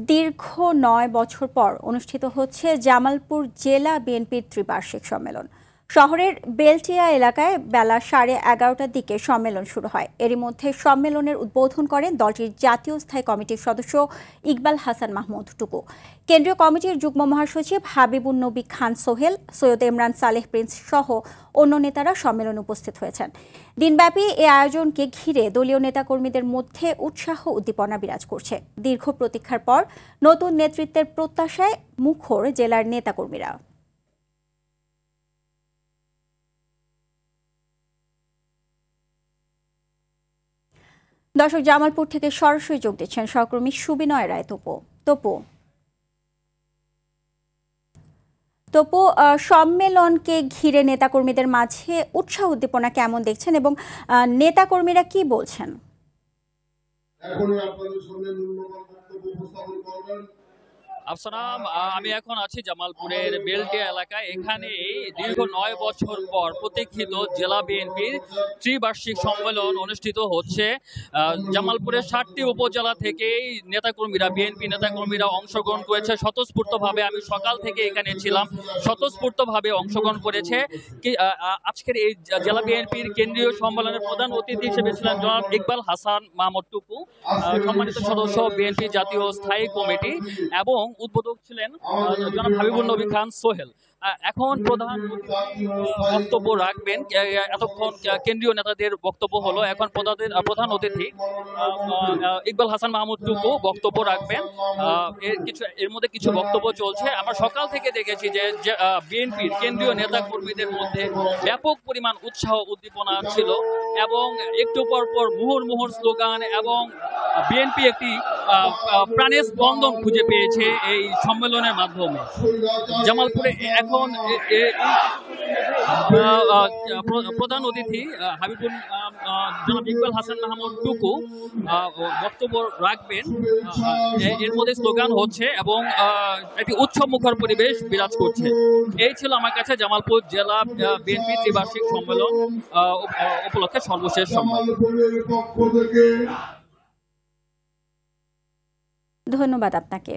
দীর্ঘ ৯ বছর পর অনুষ্ঠিত হচ্ছে জামালপুর জেলা বিএনপির ত্রিবার্ষিক সম্মেলন। শহরের বেলটিয়া এলাকায় বেলা 11:30টার দিকে সম্মেলন শুরু হয়। এরই মধ্যে সম্মেলনের উদ্বোধন করেন দলটির জাতীয় স্থায়ী কমিটির সদস্য ইকবাল হাসান মাহমুদ টুকু। কেন্দ্রীয় কমিটির যুগ্ম মহাসচিব হাবিবুন নবী খান সোহেল, সৈয়দ ইমরান সালেহ প্রিন্স সহ অন্য নেতারা সম্মেলনে উপস্থিত হয়েছেন। দিনব্যাপী এই আয়োজনকে ঘিরে দলীয় নেতাকর্মীদের মধ্যে উৎসাহ উদ্দীপনা বিরাজ করছে। দীর্ঘ প্রতীক্ষার পর নতুন নেতৃত্বের প্রত্যাশায় মুখর জেলার নেতাকর্মীরা। দর্শক, জামালপুর থেকে সরাসরি যোগ দিচ্ছেন সহকর্মী সুবিনয় রায় তপু, সম্মেলনকে ঘিরে নেতাকর্মীদের মাঝে উৎসাহ উদ্দীপনা কেমন দেখছেন এবং নেতাকর্মীরা কি বলছেন? আফসানা, আমি এখন আছি জামালপুরের বেলটিয়া এলাকায়। এখানে দীর্ঘ ৯ বছর পর প্রতীক্ষিত জেলা বিএনপির ত্রিবার্ষিক সম্মেলন অনুষ্ঠিত হচ্ছে। জামালপুরের ৭টি উপজেলা থেকেই নেতাকর্মীরা, বিএনপি নেতাকর্মীরা অংশগ্রহণ করেছে স্বতঃস্ফূর্তভাবে। আমি সকাল থেকে এখানে ছিলাম, স্বতঃস্ফূর্তভাবে অংশগ্রহণ করেছে। আজকের এই জেলা বিএনপির কেন্দ্রীয় সম্মেলনের প্রধান অতিথি হিসেবে ছিলেন জনাব ইকবাল হাসান মাহমুদ টুকু, সম্মানিত সদস্য বিএনপি জাতীয় স্থায়ী কমিটি, এবং উদ্বোধক ছিলেন জনাব হাবিবুন নবী খান সোহেল। এখন প্রধান বক্তব্য রাখবেন, এতক্ষণ কেন্দ্রীয় নেতাদের বক্তব্য হলো, এখন প্রধান অতিথি ইকবাল হাসান মাহমুদ টুকু বক্তব্য রাখবেন। এর মধ্যে কিছু বক্তব্য চলছে। আমরা সকাল থেকে দেখেছি যে বিএনপির কেন্দ্রীয় নেতা কর্মীদের মধ্যে ব্যাপক পরিমাণ উৎসাহ উদ্দীপনা ছিল এবং একটু পর পর মুহুর্মুহুর স্লোগান এবং বিএনপি একটি প্রাণের স্পন্দন খুঁজে পেয়েছে এই সম্মেলনের মাধ্যমে। জামালপুরে এখন প্রধান অতিথি হাবিবুল জনাব ইকবাল হাসান মাহমুদ টুকু বক্তব্য রাখবেন। এর মধ্যে স্লোগান হচ্ছে এবং একটি উৎসব মুখর পরিবেশ বিরাজ করছে। এই ছিল আমার কাছে জামালপুর জেলা বিএনপি ত্রিবার্ষিক সম্মেলন উপলক্ষে সর্বশেষ সম্মেলন। ধন্যবাদ আপনাকে।